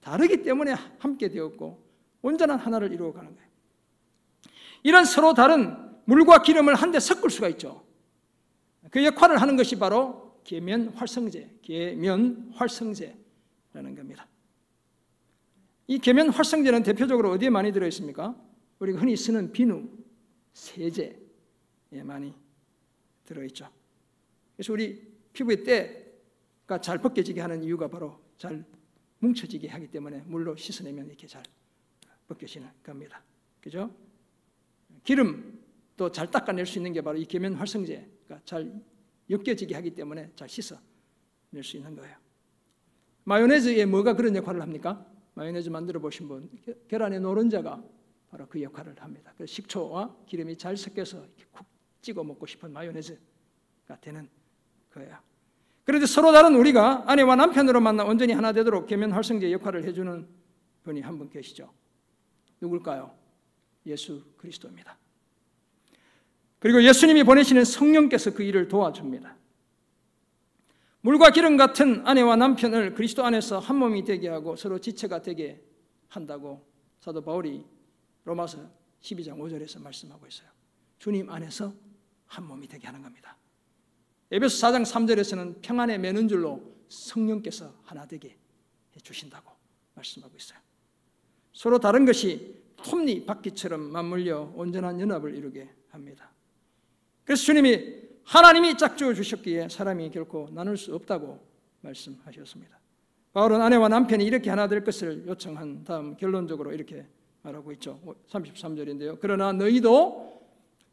다르기 때문에 함께 되었고 온전한 하나를 이루어가는 거예요. 이런 서로 다른 물과 기름을 한데 섞을 수가 있죠. 그 역할을 하는 것이 바로 계면활성제, 계면활성제라는 겁니다. 이 계면활성제는 대표적으로 어디에 많이 들어있습니까? 우리가 흔히 쓰는 비누, 세제에 많이 들어있죠. 그래서 우리 피부의 때가 잘 벗겨지게 하는 이유가 바로 잘 뭉쳐지게 하기 때문에 물로 씻어내면 이렇게 잘 벗겨지는 겁니다. 그죠? 기름도 잘 닦아낼 수 있는 게 바로 이 계면활성제가 잘 엮여지게 하기 때문에 잘 씻어낼 수 있는 거예요. 마요네즈에 뭐가 그런 역할을 합니까? 마요네즈 만들어 보신 분, 계란의 노른자가 바로 그 역할을 합니다. 그래서 식초와 기름이 잘 섞여서 이렇게 쿡 찍어 먹고 싶은 마요네즈가 되는 거예요. 그런데 서로 다른 우리가 아내와 남편으로 만나 온전히 하나 되도록 계면활성제 역할을 해주는 분이 한 분 계시죠. 누굴까요? 예수 그리스도입니다. 그리고 예수님이 보내시는 성령께서 그 일을 도와줍니다. 물과 기름 같은 아내와 남편을 그리스도 안에서 한 몸이 되게 하고 서로 지체가 되게 한다고 사도 바울이 로마서 12장 5절에서 말씀하고 있어요. 주님 안에서 한 몸이 되게 하는 겁니다. 에베소 4장 3절에서는 평안에 매는 줄로 성령께서 하나 되게 해주신다고 말씀하고 있어요. 서로 다른 것이 톱니바퀴처럼 맞물려 온전한 연합을 이루게 합니다. 그래서 주님이 하나님이 짝지어 주셨기에 사람이 결코 나눌 수 없다고 말씀하셨습니다. 바울은 아내와 남편이 이렇게 하나 될 것을 요청한 다음 결론적으로 이렇게 말하고 있죠. 33절인데요. 그러나 너희도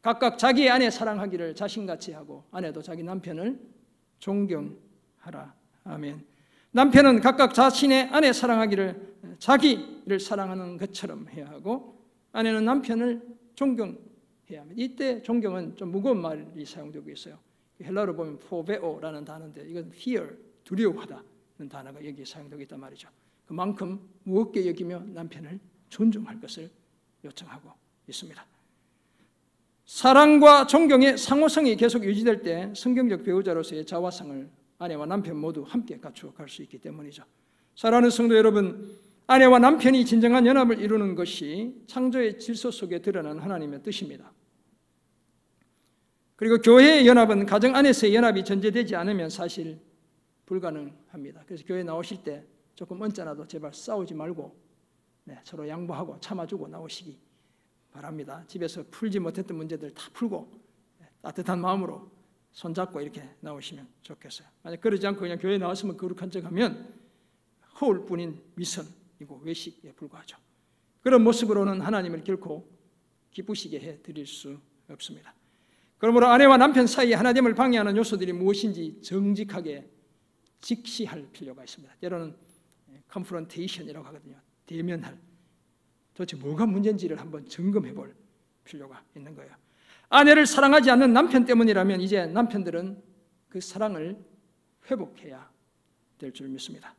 각각 자기 아내 사랑하기를 자신같이 하고 아내도 자기 남편을 존경하라. 아멘. 남편은 각각 자신의 아내 사랑하기를 자기를 사랑하는 것처럼 해야 하고 아내는 남편을 존경해야 합니다. 이때 존경은 좀 무거운 말이 사용되고 있어요. 헬라어로 보면 포베오라는 단어인데 이건 fear, 두려워하다는 단어가 여기에 사용되고 있단 말이죠. 그만큼 무겁게 여기며 남편을 존중할 것을 요청하고 있습니다. 사랑과 존경의 상호성이 계속 유지될 때 성경적 배우자로서의 자화상을 아내와 남편 모두 함께 갖추어 갈 수 있기 때문이죠. 사랑하는 성도 여러분, 아내와 남편이 진정한 연합을 이루는 것이 창조의 질서 속에 드러난 하나님의 뜻입니다. 그리고 교회의 연합은 가정 안에서의 연합이 전제되지 않으면 사실 불가능합니다. 그래서 교회 나오실 때 조금 언짢아도 제발 싸우지 말고 서로 양보하고 참아주고 나오시기 바랍니다. 집에서 풀지 못했던 문제들 다 풀고 따뜻한 마음으로 손잡고 이렇게 나오시면 좋겠어요. 만약 그러지 않고 그냥 교회 나왔으면 거룩한 척하면 허울뿐인 위선이고 외식에 불과하죠. 그런 모습으로는 하나님을 결코 기쁘시게 해드릴 수 없습니다. 그러므로 아내와 남편 사이에 하나됨을 방해하는 요소들이 무엇인지 정직하게 직시할 필요가 있습니다. 때로는 confrontation이라고 하거든요. 대면할. 도대체 뭐가 문제인지를 한번 점검해 볼 필요가 있는 거예요. 아내를 사랑하지 않는 남편 때문이라면 이제 남편들은 그 사랑을 회복해야 될 줄 믿습니다.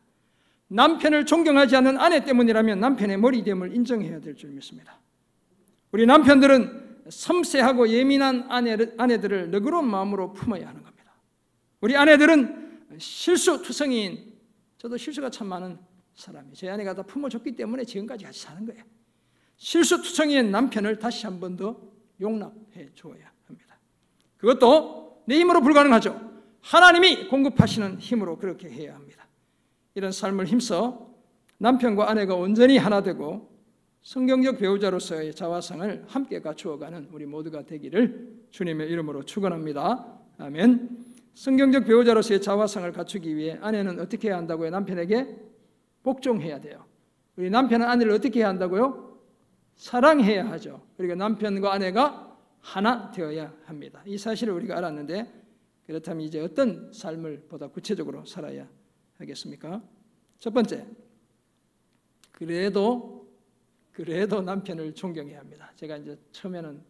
남편을 존경하지 않는 아내 때문이라면 남편의 머리됨을 인정해야 될 줄 믿습니다. 우리 남편들은 섬세하고 예민한 아내들을 너그러운 마음으로 품어야 하는 겁니다. 우리 아내들은 실수투성이인, 저도 실수가 참 많은 사람이에요. 제 아내가 다 품어줬기 때문에 지금까지 같이 사는 거예요. 실수투성이인 남편을 다시 한 번 더 용납해 주어야 합니다. 그것도 내 힘으로 불가능하죠. 하나님이 공급하시는 힘으로 그렇게 해야 합니다. 이런 삶을 힘써 남편과 아내가 온전히 하나 되고 성경적 배우자로서의 자화상을 함께 갖추어가는 우리 모두가 되기를 주님의 이름으로 축원합니다. 아멘. 성경적 배우자로서의 자화상을 갖추기 위해 아내는 어떻게 해야 한다고요? 남편에게 복종해야 돼요. 우리 남편은 아내를 어떻게 해야 한다고요? 사랑해야 하죠. 그리고 남편과 아내가 하나 되어야 합니다. 이 사실을 우리가 알았는데 그렇다면 이제 어떤 삶을 보다 구체적으로 살아야 하겠습니까? 첫 번째, 그래도 남편을 존경해야 합니다. 제가 이제 처음에는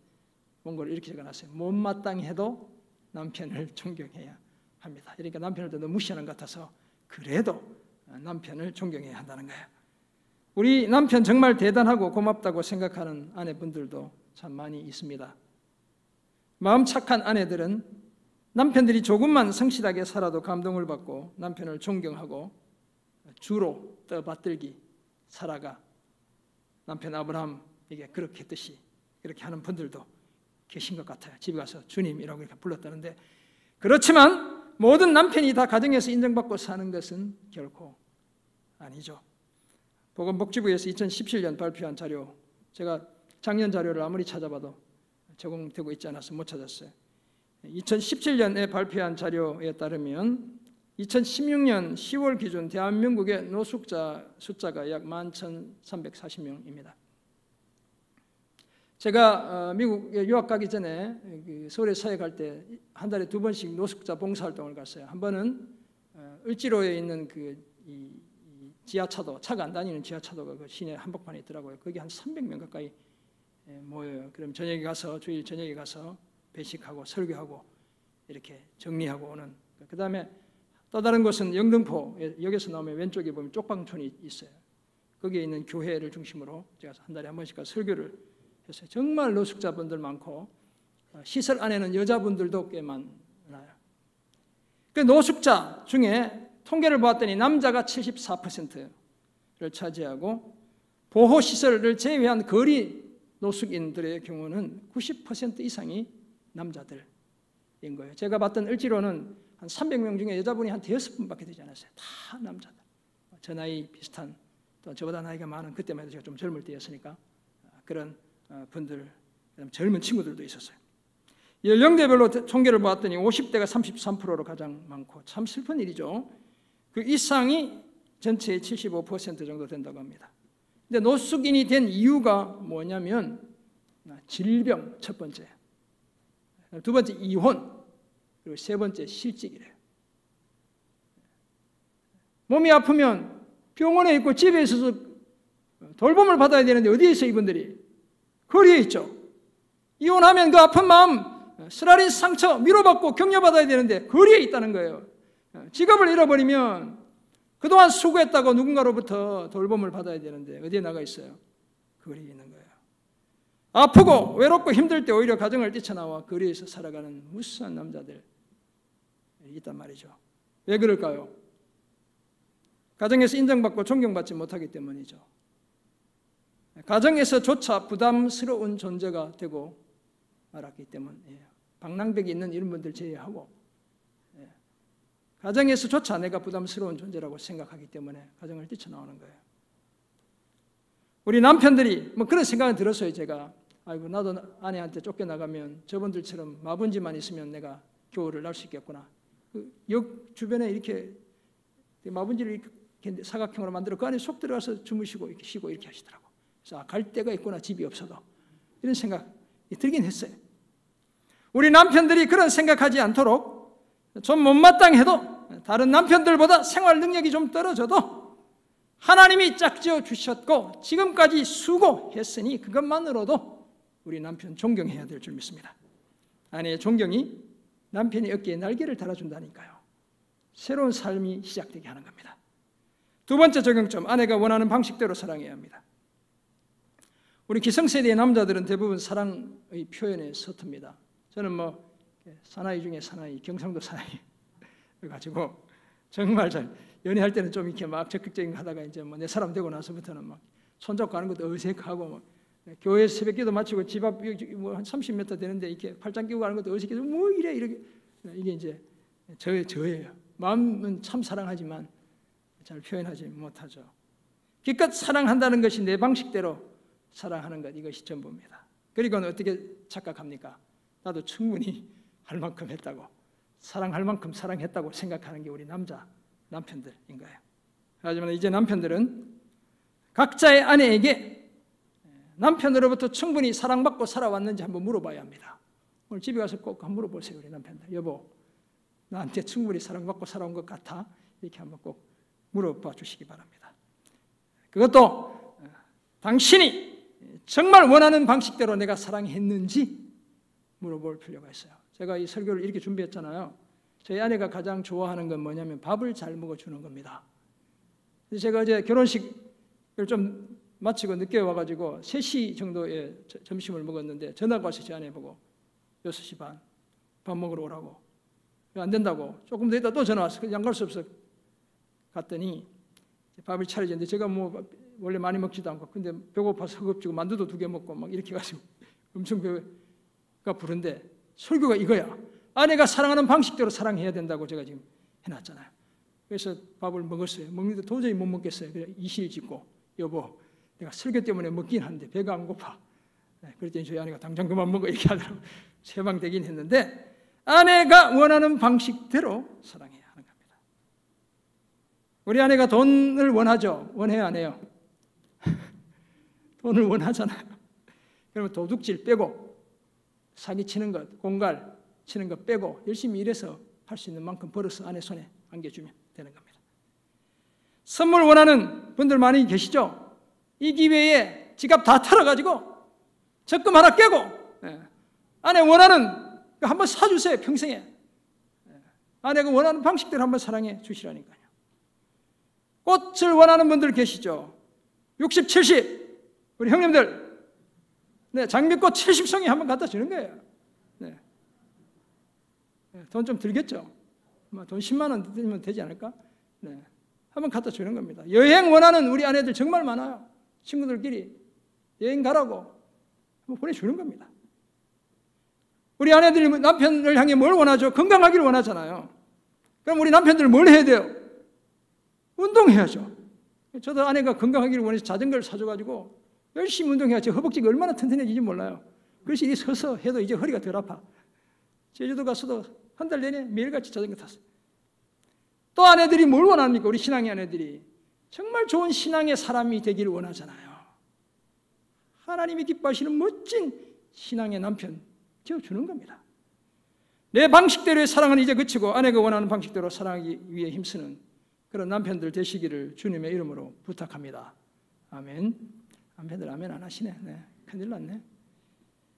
원고를 이렇게 적어놨어요. 못마땅히 해도 남편을 존경해야 합니다. 그러니까 남편을 너무 무시하는 것 같아서 그래도 남편을 존경해야 한다는 거예요. 우리 남편 정말 대단하고 고맙다고 생각하는 아내분들도 참 많이 있습니다. 마음 착한 아내들은 남편들이 조금만 성실하게 살아도 감동을 받고 남편을 존경하고 주로 떠받들기 살아가 남편 아브라함에게 그렇게 했듯이 그렇게 하는 분들도 계신 것 같아요. 집에 가서 주님이라고 이렇게 불렀다는데, 그렇지만 모든 남편이 다 가정에서 인정받고 사는 것은 결코 아니죠. 보건복지부에서 2017년 발표한 자료, 제가 작년 자료를 아무리 찾아봐도 적용되고 있지 않아서 못 찾았어요. 2017년에 발표한 자료에 따르면 2016년 10월 기준 대한민국의 노숙자 숫자가 약 11,340명입니다. 제가 미국에 유학 가기 전에 서울에 사회 갈 때 한 달에 2번씩 노숙자 봉사활동을 갔어요. 한 번은 을지로에 있는 이 지하차도, 차가 안 다니는 지하차도가 그 시내 한복판에 있더라고요. 거기 한 300명 가까이 모여요. 그럼 저녁에 가서, 주일 저녁에 가서 배식하고 설교하고 이렇게 정리하고 오는. 그 다음에 또 다른 곳은 영등포, 여기서 나오면 왼쪽에 보면 쪽방촌이 있어요. 거기에 있는 교회를 중심으로 제가 한 달에 한 번씩 가서 설교를 했어요. 정말 노숙자분들 많고 시설 안에는 여자분들도 꽤 많아요. 그 노숙자 중에 통계를 보았더니 남자가 74%를 차지하고 보호시설을 제외한 거리 노숙인들의 경우는 90% 이상이 남자들인 거예요. 제가 봤던 을지로는 한 300명 중에 여자분이 한 5분밖에 되지 않았어요. 다 남자들. 저 나이 비슷한 또 저보다 나이가 많은 그때만 해도 제가 좀 젊을 때였으니까 그런 분들, 젊은 친구들도 있었어요. 연령대별로 통계를 보았더니 50대가 33%로 가장 많고 참 슬픈 일이죠. 그 이상이 전체의 75% 정도 된다고 합니다. 근데 노숙인이 된 이유가 뭐냐면 질병 첫 번째, 두 번째 이혼, 그리고 세 번째 실직이래요. 몸이 아프면 병원에 있고 집에 있어서 돌봄을 받아야 되는데 어디에 있어 이분들이? 거리에 있죠. 이혼하면 그 아픈 마음, 쓰라린 상처 위로받고 격려받아야 되는데 거리에 있다는 거예요. 직업을 잃어버리면 그동안 수고했다고 누군가로부터 돌봄을 받아야 되는데 어디에 나가 있어요? 거리에 있는 거예요. 아프고 외롭고 힘들 때 오히려 가정을 뛰쳐나와 거리에서 살아가는 무수한 남자들 있단 말이죠. 왜 그럴까요? 가정에서 인정받고 존경받지 못하기 때문이죠. 가정에서조차 부담스러운 존재가 되고 말았기 때문이에요. 방랑벽이 있는 이런 분들 제외하고 가정에서조차 내가 부담스러운 존재라고 생각하기 때문에 가정을 뛰쳐나오는 거예요. 우리 남편들이 뭐 그런 생각은 들었어요. 제가 아이고 나도 아내한테 쫓겨나가면 저분들처럼 마분지만 있으면 내가 겨울을 날 수 있겠구나. 그 역 주변에 이렇게 마분지를 이렇게 사각형으로 만들어 그 안에 속 들어가서 주무시고 이렇게 쉬고 이렇게 하시더라고. 그래서 갈 데가 있구나, 집이 없어도. 이런 생각이 들긴 했어요. 우리 남편들이 그런 생각하지 않도록 좀 못마땅해도 다른 남편들보다 생활 능력이 좀 떨어져도 하나님이 짝지어 주셨고 지금까지 수고했으니 그것만으로도 우리 남편 존경해야 될 줄 믿습니다. 아내의 존경이 남편의 어깨에 날개를 달아준다니까요. 새로운 삶이 시작되게 하는 겁니다. 두 번째 적용점, 아내가 원하는 방식대로 사랑해야 합니다. 우리 기성세대의 남자들은 대부분 사랑의 표현에 서툽니다. 저는 뭐 사나이 중에 사나이, 경상도 사나이 가지고 정말 잘 연애할 때는 좀 이렇게 막 적극적인 거 하다가 이제 뭐 내 사람 되고 나서부터는 막 손잡고 가는 것도 어색하고 뭐 교회 새벽기도 마치고 집 앞 뭐 한 30m 되는데 이렇게 팔짱 끼고 가는 것도 어색해서 뭐 이렇게 이게 이제 저예요. 마음은 참 사랑하지만 잘 표현하지 못하죠. 기껏 사랑한다는 것이 내 방식대로 사랑하는 것, 이것이 전부입니다. 그리고는 어떻게 착각합니까? 나도 충분히 할 만큼 했다고, 사랑할 만큼 사랑했다고 생각하는 게 우리 남편들인 거예요. 하지만 이제 남편들은 각자의 아내에게 남편으로부터 충분히 사랑받고 살아왔는지 한번 물어봐야 합니다. 오늘 집에 가서 꼭 한번 물어보세요. 우리 남편들. 여보, 나한테 충분히 사랑받고 살아온 것 같아? 이렇게 한번 꼭 물어봐 주시기 바랍니다. 그것도 당신이 정말 원하는 방식대로 내가 사랑했는지 물어볼 필요가 있어요. 제가 이 설교를 이렇게 준비했잖아요. 저희 아내가 가장 좋아하는 건 뭐냐면 밥을 잘 먹어주는 겁니다. 제가 어제 결혼식을 좀 마치고 늦게 와가지고 3시 정도에 점심을 먹었는데 전화가 와서 제 아내 보고 6시 반 밥 먹으러 오라고. 안 된다고. 조금 더 있다 또 전화 왔어. 안 갈 수 없어. 갔더니 밥을 차려줬는데 제가 뭐 원래 많이 먹지도 않고 근데 배고파서 허겁지겁 만두도 2개 먹고 막 이렇게 가지고 엄청 배가 부른데 설교가 이거야. 아내가 사랑하는 방식대로 사랑해야 된다고 제가 지금 해놨잖아요. 그래서 밥을 먹었어요. 먹는데 도저히 못 먹겠어요. 그래서 이실 짓고 여보 내가 설교 때문에 먹긴 하는데 배가 안 고파. 그랬더니 저희 아내가 당장 그만 먹어 이렇게 하더라고요. 세방되긴 했는데 아내가 원하는 방식대로 사랑해야 하는 겁니다. 우리 아내가 돈을 원하죠? 원해요 안 해요? 돈을 원하잖아요. 그러면 도둑질 빼고 사기치는 것, 공갈 치는 것 빼고 열심히 일해서 할 수 있는 만큼 벌어서 아내 손에 안겨주면 되는 겁니다. 선물 원하는 분들 많이 계시죠? 이 기회에 지갑 다 털어가지고 적금 하나 깨고 아내 원하는 거 한번 사주세요. 평생에. 아내가 원하는 방식대로 한번 사랑해 주시라니까요. 꽃을 원하는 분들 계시죠? 60, 70 우리 형님들 장미꽃 70송이 한번 갖다 주는 거예요. 돈 좀 들겠죠? 돈 10만 원 들면 되지 않을까? 한번 갖다 주는 겁니다. 여행 원하는 우리 아내들 정말 많아요. 친구들끼리 여행 가라고 한번 보내주는 겁니다. 우리 아내들이 남편을 향해 뭘 원하죠? 건강하기를 원하잖아요. 그럼 우리 남편들 뭘 해야 돼요? 운동해야죠. 저도 아내가 건강하기를 원해서 자전거를 사줘가지고 열심히 운동해야 제 허벅지가 얼마나 튼튼해지는지 몰라요. 그래서 이 서서 해도 이제 허리가 덜 아파. 제주도 가서도 한 달 내내 매일같이 자전거 탔어요. 또 아내들이 뭘 원합니까? 우리 신앙의 아내들이 정말 좋은 신앙의 사람이 되기를 원하잖아요. 하나님이 기뻐하시는 멋진 신앙의 남편 되어주는 겁니다. 내 방식대로의 사랑은 이제 그치고 아내가 원하는 방식대로 사랑하기 위해 힘쓰는 그런 남편들 되시기를 주님의 이름으로 부탁합니다. 아멘. 남편들 아멘 안 하시네. 네, 큰일 났네.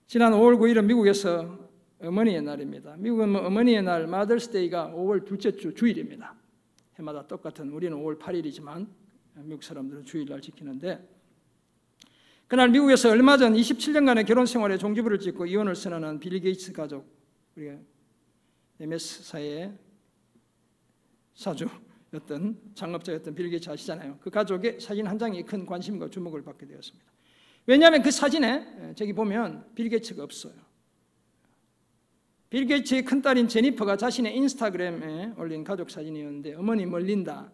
지난 5월 9일은 미국에서 어머니의 날입니다. 미국은 어머니의 날 마더스데이가 5월 둘째 주 주일입니다. 해마다 똑같은 우리는 5월 8일이지만 미국 사람들은 주일날 지키는데 그날 미국에서 얼마 전 27년간의 결혼 생활에 종지부를 찍고 이혼을 선언한 빌 게이츠 가족, 우리가 MS사의 사주였던 창업자였던 빌 게이츠 아시잖아요. 그 가족의 사진 한 장이 큰 관심과 주목을 받게 되었습니다. 왜냐하면 그 사진에 저기 보면 빌 게이츠가 없어요. 빌 게이츠의 큰딸인 제니퍼가 자신의 인스타그램에 올린 가족 사진이었는데 어머니 멀린다,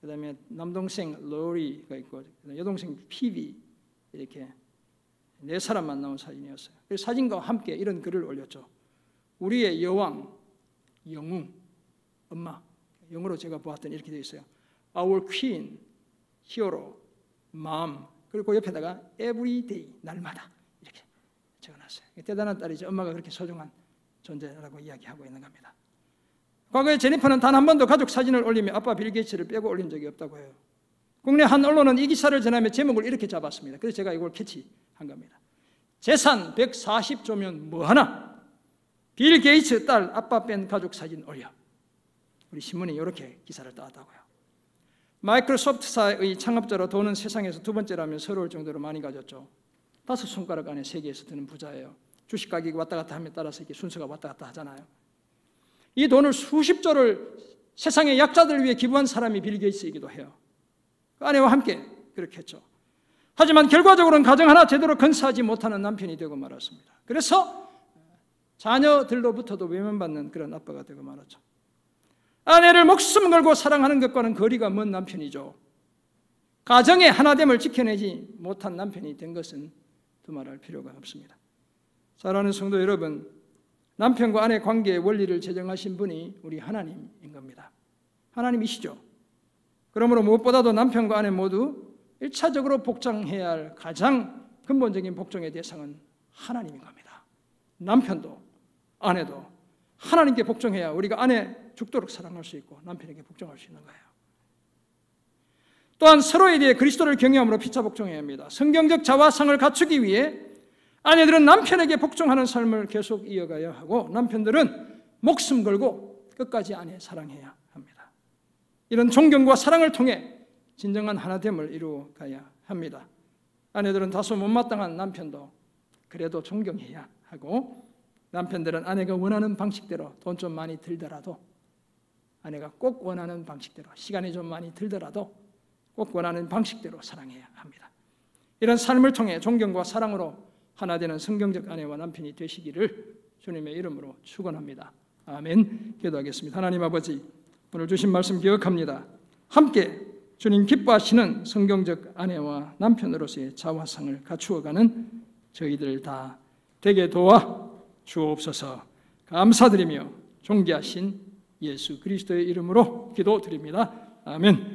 그 다음에 남동생 로리가 있고 여동생 피비 이렇게 네 사람만 나온 사진이었어요. 그래서 사진과 함께 이런 글을 올렸죠. 우리의 여왕, 영웅, 엄마. 영어로 제가 보았더니 이렇게 되어 있어요. Our Queen, Hero, Mom. 그리고 옆에다가 Every Day, 날마다 이렇게 적어놨어요. 대단한 딸이죠. 엄마가 그렇게 소중한 존재라고 이야기하고 있는 겁니다. 과거에 제니퍼는 단 한 번도 가족 사진을 올리며 아빠 빌 게이츠를 빼고 올린 적이 없다고 해요. 국내 한 언론은 이 기사를 전하며 제목을 이렇게 잡았습니다. 그래서 제가 이걸 캐치한 겁니다. 재산 140조면 뭐하나? 빌 게이츠 딸 아빠 뺀 가족 사진 올려. 우리 신문이 이렇게 기사를 따왔다고요. 마이크로소프트사의 창업자로 돈은 세상에서 두 번째라면 서러울 정도로 많이 가졌죠. 5손가락 안에 세계에서 드는 부자예요. 주식 가격이 왔다 갔다 함에 따라서 이렇게 순서가 왔다 갔다 하잖아요. 이 돈을 수십조를 세상의 약자들을 위해 기부한 사람이 빌 게이츠이기도 해요. 그 아내와 함께 그렇게 했죠. 하지만 결과적으로는 가정 하나 제대로 건사하지 못하는 남편이 되고 말았습니다. 그래서 자녀들로부터도 외면받는 그런 아빠가 되고 말았죠. 아내를 목숨 걸고 사랑하는 것과는 거리가 먼 남편이죠. 가정의 하나됨을 지켜내지 못한 남편이 된 것은 두말할 필요가 없습니다. 사랑하는 성도 여러분, 남편과 아내 관계의 원리를 제정하신 분이 우리 하나님인 겁니다. 하나님이시죠. 그러므로 무엇보다도 남편과 아내 모두 1차적으로 복종해야 할 가장 근본적인 복종의 대상은 하나님인 겁니다. 남편도 아내도 하나님께 복종해야 우리가 아내 죽도록 사랑할 수 있고 남편에게 복종할 수 있는 거예요. 또한 서로에 대해 그리스도를 경외함으로 피차 복종해야 합니다. 성경적 자화상을 갖추기 위해 아내들은 남편에게 복종하는 삶을 계속 이어가야 하고 남편들은 목숨 걸고 끝까지 아내 사랑해야 합니다. 이런 존경과 사랑을 통해 진정한 하나됨을 이루어가야 합니다. 아내들은 다소 못마땅한 남편도 그래도 존경해야 하고 남편들은 아내가 원하는 방식대로 돈 좀 많이 들더라도 아내가 꼭 원하는 방식대로 시간이 좀 많이 들더라도 꼭 원하는 방식대로 사랑해야 합니다. 이런 삶을 통해 존경과 사랑으로 하나 되는 성경적 아내와 남편이 되시기를 주님의 이름으로 축원합니다. 아멘. 기도하겠습니다. 하나님 아버지, 오늘 주신 말씀 기억합니다. 함께 주님 기뻐하시는 성경적 아내와 남편으로서의 자화상을 갖추어가는 저희들 다 되게 도와 주옵소서. 감사드리며 존귀하신 예수 그리스도의 이름으로 기도드립니다. 아멘.